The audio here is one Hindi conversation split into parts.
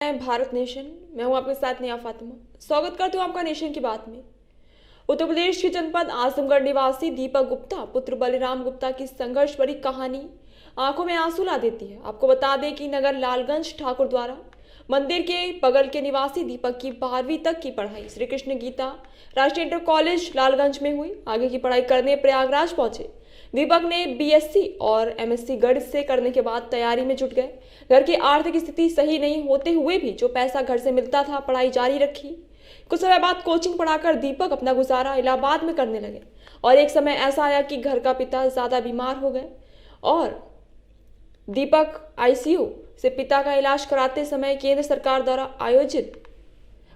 मैं भारत नेशन। मैं हूं आपके साथ निया फातिमा। स्वागत करती हूं आपका नेशन की बात में। उत्तर प्रदेश के जनपद आजमगढ़ निवासी दीपक गुप्ता पुत्र बलिराम गुप्ता की संघर्ष भरी कहानी आंखों में आंसू ला देती है। आपको बता दें कि नगर लालगंज ठाकुर द्वारा मंदिर के बगल के निवासी दीपक की 12वीं तक की पढ़ाई श्री कृष्ण गीता राष्ट्रीय इंटर कॉलेज लालगंज में हुई। आगे की पढ़ाई करने प्रयागराज पहुंचे दीपक ने बीएससी और एमएससी गणित से करने के बाद तैयारी में जुट गए। घर की आर्थिक स्थिति सही नहीं होते हुए भी जो पैसा घर से मिलता था पढ़ाई जारी रखी। कुछ समय बाद कोचिंग पढ़ाकर दीपक अपना गुजारा इलाहाबाद में करने लगे और एक समय ऐसा आया कि घर का पिता ज़्यादा बीमार हो गए और दीपक आईसीयू से पिता का इलाज कराते समय केंद्र सरकार द्वारा आयोजित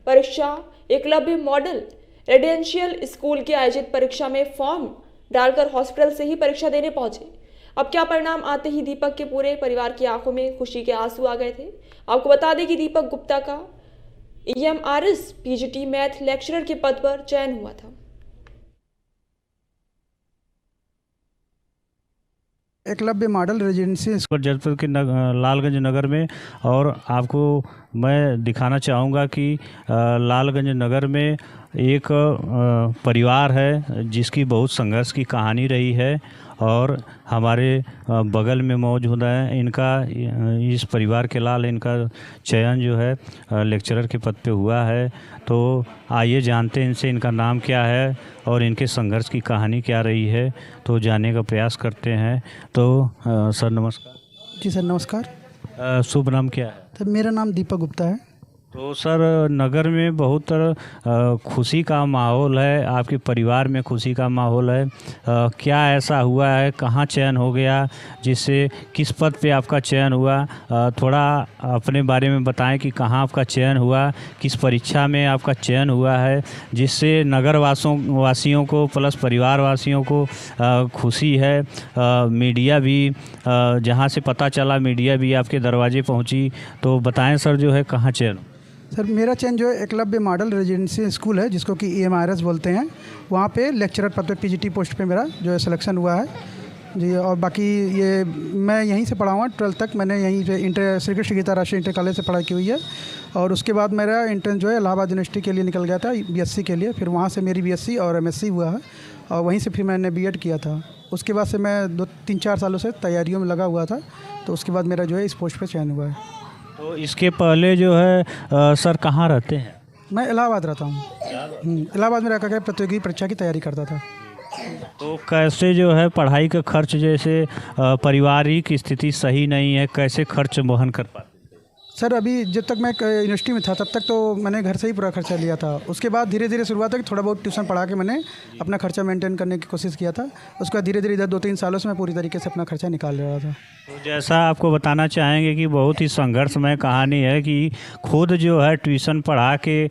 परीक्षा एकलव्य मॉडल रेजिडेंशियल स्कूल की आयोजित परीक्षा में फॉर्म डालकर हॉस्पिटल से ही परीक्षा देने पहुंचे। अब क्या परिणाम आते ही दीपक के पूरे परिवार की आंखों में खुशी के आंसू आ गए थे। आपको बता दें कि दीपक गुप्ता का ईएमआरएस पीजीटी मैथ लेक्चरर के पद पर चयन हुआ था। एकलव्य मॉडल रेजिडेंसी जनपद के लालगंज नगर में। और आपको मैं दिखाना चाहूँगा कि लालगंज नगर में एक परिवार है जिसकी बहुत संघर्ष की कहानी रही है और हमारे बगल में मौजूद है इनका इस परिवार के लाल इनका चयन जो है लेक्चरर के पद पे हुआ है। तो आइए जानते हैं इनसे इनका नाम क्या है और इनके संघर्ष की कहानी क्या रही है, तो जानने का प्रयास करते हैं। तो सर नमस्कार। जी सर नमस्कार। शुभ नाम क्या है? सर मेरा नाम दीपक गुप्ता है। तो सर नगर में बहुत खुशी का माहौल है, आपके परिवार में खुशी का माहौल है। क्या ऐसा हुआ है, कहाँ चयन हो गया, जिससे किस पद पे आपका चयन हुआ? थोड़ा अपने बारे में बताएं कि कहाँ आपका चयन हुआ, किस परीक्षा में आपका चयन हुआ है, जिससे नगर वासियों को प्लस परिवार वासियों को खुशी है। मीडिया भी जहाँ से पता चला मीडिया भी आपके दरवाजे पहुँची, तो बताएं सर जो है कहाँ चयन? सर मेरा चयन जो है एकलव्य मॉडल रेजिडेंसी स्कूल है जिसको कि ईएमआरएस बोलते हैं, वहाँ पे लेक्चरर पद पे पीजीटी पोस्ट पे मेरा जो है सिलेक्शन हुआ है जी। और बाकी ये मैं यहीं से पढ़ा हुआ 12th तक मैंने यहीं पे इंटर श्री कृष्ण गीता राष्ट्रीय इंटर कॉलेज से पढ़ाई की हुई है। और उसके बाद मेरा इंटर्न जो है इलाहाबाद यूनिवर्सिटी के लिए निकल गया था बीएससी के लिए। फिर वहाँ से मेरी बीएससी और एमएससी हुआ है और वहीं से फिर मैंने बीएड किया था। उसके बाद से मैं 2-3-4 सालों से तैयारियों में लगा हुआ था, तो उसके बाद मेरा जो है इस पोस्ट पर चयन हुआ है। तो इसके पहले जो है सर कहाँ रहते हैं? मैं इलाहाबाद रहता हूँ। इलाहाबाद में रह कर प्रतियोगी परीक्षा की तैयारी करता था। तो कैसे जो है पढ़ाई का खर्च, जैसे पारिवारिक स्थिति सही नहीं है, कैसे खर्च वहन कर पाते? सर अभी जब तक मैं यूनिवर्सिटी में था तब तक तो मैंने घर से ही पूरा खर्चा लिया था। उसके बाद धीरे धीरे शुरुआत है कि थोड़ा बहुत ट्यूशन पढ़ा के मैंने अपना खर्चा मेंटेन करने की कोशिश किया था। उसके बाद धीरे धीरे इधर 2-3 सालों से मैं पूरी तरीके से अपना खर्चा निकाल रहा था। तो जैसा आपको बताना चाहेंगे कि बहुत ही संघर्षमय कहानी है कि खुद जो है ट्यूशन पढ़ा के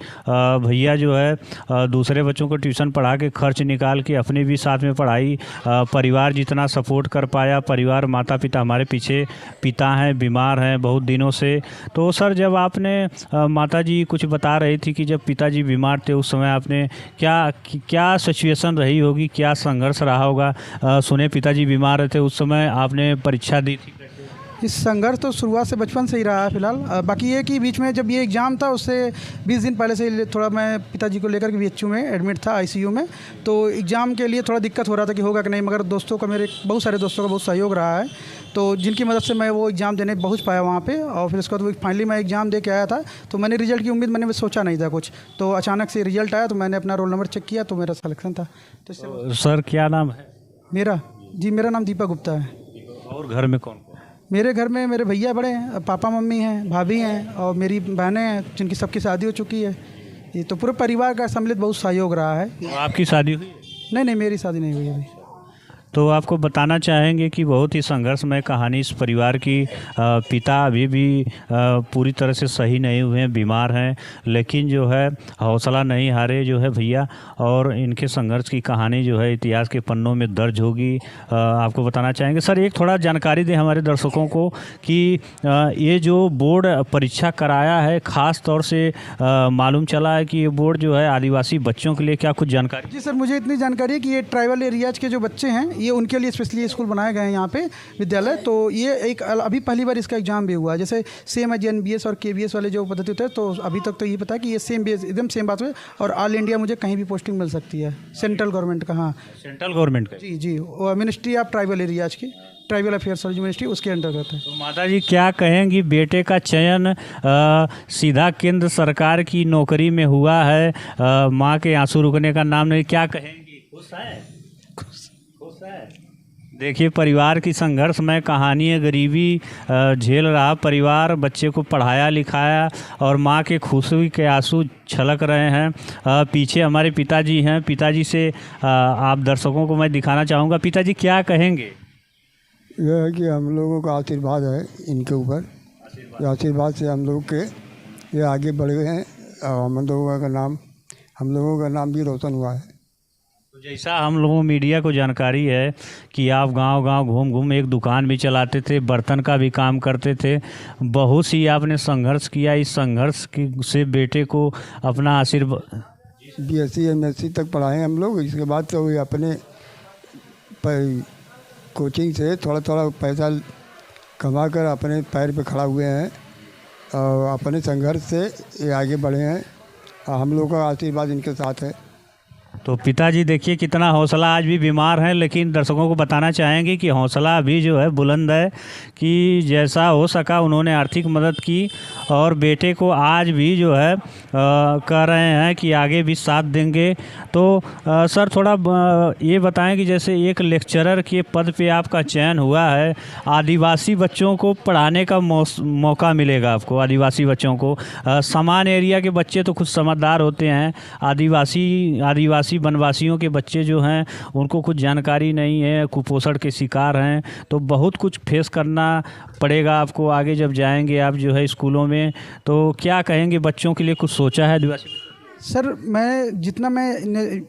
भैया जो है दूसरे बच्चों को ट्यूशन पढ़ा के खर्च निकाल के अपने भी साथ में पढ़ाई, परिवार जितना सपोर्ट कर पाया। परिवार माता पिता हमारे पीछे पिता हैं, बीमार हैं बहुत दिनों से। तो सर जब आपने माताजी कुछ बता रही थी कि जब पिताजी बीमार थे उस समय आपने क्या सिचुएशन रही होगी, क्या संघर्ष रहा होगा? सुने पिताजी बीमार रहते उस समय आपने परीक्षा दी थी। इस संघर्ष तो शुरुआत से बचपन से ही रहा है फिलहाल। बाकी ये कि बीच में जब ये एग्ज़ाम था उससे 20 दिन पहले से थोड़ा मैं पिताजी को लेकर के बीएचयू में एडमिट था आईसीयू में। तो एग्ज़ाम के लिए थोड़ा दिक्कत हो रहा था कि होगा कि नहीं, मगर दोस्तों का मेरे बहुत सारे दोस्तों का बहुत सहयोग रहा है, तो जिनकी मदद से मैं वो एग्ज़ाम देने पहुँच पाया वहाँ पर। और फिर उसके बाद फाइनली मैं एग्ज़ाम दे के आया था। तो मैंने रिजल्ट की उम्मीद मैंने सोचा नहीं था कुछ, तो अचानक से रिजल्ट आया तो मैंने अपना रोल नंबर चेक किया तो मेरा सिलेक्शन था। तो सर क्या नाम है मेरा? जी मेरा नाम दीपक गुप्ता है। और घर में कौन? मेरे घर में मेरे भैया बड़े हैं, पापा मम्मी हैं, भाभी हैं और मेरी बहनें हैं जिनकी सबकी शादी हो चुकी है। ये तो पूरे परिवार का सम्मिलित बहुत सहयोग रहा है। तो आपकी शादी हुई? नहीं, मेरी शादी नहीं हुई अभी। तो आपको बताना चाहेंगे कि बहुत ही संघर्षमय कहानी इस परिवार की। पिता अभी भी पूरी तरह से सही नहीं हुए हैं, बीमार हैं, लेकिन जो है हौसला नहीं हारे जो है भैया, और इनके संघर्ष की कहानी जो है इतिहास के पन्नों में दर्ज होगी। आपको बताना चाहेंगे सर, एक थोड़ा जानकारी दें हमारे दर्शकों को कि ये जो बोर्ड परीक्षा कराया है ख़ास तौर से मालूम चला है कि ये बोर्ड जो है आदिवासी बच्चों के लिए, क्या कुछ जानकारी? जी सर, मुझे इतनी जानकारी है कि ये ट्राइबल एरियाज़ के जो बच्चे हैं ये उनके लिए स्पेशली स्कूल बनाए गए हैं यहाँ पे विद्यालय। तो ये एक अभी पहली बार इसका एग्ज़ाम भी हुआ है, जैसे सेम है JNBS और KBS वाले जो पद्धति होते हैं। तो अभी तक तो ये पता है कि ये सेम बेस एकदम सेम बात है, और ऑल इंडिया मुझे कहीं भी पोस्टिंग मिल सकती है सेंट्रल गवर्नमेंट का। हाँ, सेंट्रल गवर्नमेंट का। जी, मिनिस्ट्री ऑफ ट्राइबल एरियाज की, ट्राइबल अफेयर्स वाली मिनिस्ट्री, उसके अंतर्गत है। तो माता जी क्या कहेंगी, बेटे का चयन सीधा केंद्र सरकार की नौकरी में हुआ है, माँ के आंसू रुकने का नाम नहीं, क्या कहेंगी? खुश है? खुश है? देखिए, परिवार की संघर्षमय कहानी है। गरीबी झेल रहा परिवार, बच्चे को पढ़ाया लिखाया और माँ के खुशी के आंसू छलक रहे हैं। पीछे हमारे पिताजी हैं, पिताजी से आप दर्शकों को मैं दिखाना चाहूँगा। पिताजी क्या कहेंगे? यह है कि हम लोगों का आशीर्वाद है इनके ऊपर, आशीर्वाद से हम लोग के ये आगे बढ़ गए हैं और हम लोगों का नाम भी रोशन हुआ है। तो जैसा हम लोगों मीडिया को जानकारी है कि आप गांव-गांव घूम एक दुकान भी चलाते थे, बर्तन का भी काम करते थे, बहुत सी आपने संघर्ष किया। इस संघर्ष से बेटे को अपना आशीर्वाद BSc MSc तक पढ़ाए हम लोग। इसके बाद तो ये अपने कोचिंग से थोड़ा थोड़ा पैसा कमा कर अपने पैर पे खड़ा हुए हैं और अपने संघर्ष से ये आगे बढ़े हैं और हम लोगों का आशीर्वाद इनके साथ है। तो पिताजी देखिए कितना हौसला, आज भी बीमार हैं लेकिन दर्शकों को बताना चाहेंगे कि हौसला अभी जो है बुलंद है, कि जैसा हो सका उन्होंने आर्थिक मदद की और बेटे को आज भी जो है कह रहे हैं कि आगे भी साथ देंगे। तो सर थोड़ा ये बताएं कि जैसे एक लेक्चरर के पद पे आपका चयन हुआ है, आदिवासी बच्चों को पढ़ाने का मौका मिलेगा आपको। आदिवासी बच्चों को, सामान्य एरिया के बच्चे तो खुद समझदार होते हैं, आदिवासी वनवासियों के बच्चे जो हैं उनको कुछ जानकारी नहीं है, कुपोषण के शिकार हैं। तो बहुत कुछ फेस करना पड़ेगा आपको आगे जब जाएंगे आप जो है स्कूलों में। तो क्या कहेंगे, बच्चों के लिए कुछ सोचा है आदिवासी? सर मैं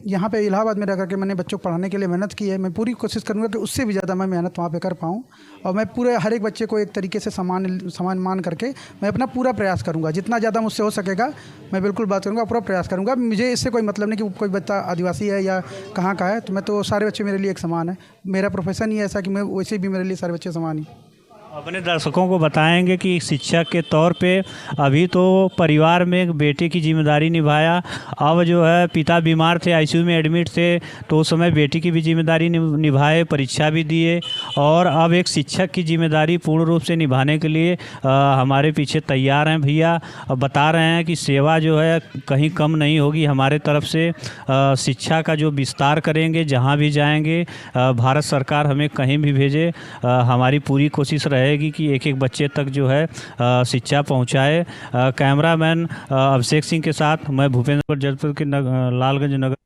यहाँ पे इलाहाबाद में रह करके मैंने बच्चों को पढ़ाने के लिए मेहनत की है। मैं पूरी कोशिश करूँगा कि उससे भी ज़्यादा मैं मेहनत वहाँ पे कर पाऊँ और मैं पूरे हर एक बच्चे को एक तरीके से समान मान करके मैं अपना पूरा प्रयास करूँगा। जितना ज़्यादा मुझसे हो सकेगा मैं बिल्कुल बात करूँगा, पूरा प्रयास करूँगा। मुझे इससे कोई मतलब नहीं कि कोई बच्चा आदिवासी है या कहाँ का है, तो मैं तो सारे बच्चे मेरे लिए एक समान है। मेरा प्रोफेशन ही ऐसा कि मैं वैसे भी मेरे लिए सारे बच्चे समान ही। अपने दर्शकों को बताएंगे कि शिक्षक के तौर पे अभी तो परिवार में एक बेटे की जिम्मेदारी निभाया, अब जो है पिता बीमार थे, ICU में एडमिट थे, तो उस समय बेटी की भी जिम्मेदारी निभाए, परीक्षा भी दिए और अब एक शिक्षक की जिम्मेदारी पूर्ण रूप से निभाने के लिए हमारे पीछे तैयार हैं भैया। बता रहे हैं कि सेवा जो है कहीं कम नहीं होगी हमारे तरफ से, शिक्षा का जो विस्तार करेंगे, जहाँ भी जाएंगे भारत सरकार हमें कहीं भी भेजे, हमारी पूरी कोशिश रहेगी कि एक एक बच्चे तक जो है शिक्षा पहुंचाए। कैमरामैन अभिषेक सिंह के साथ मैं भूपेंद्र जजपुर के लालगंज नगर।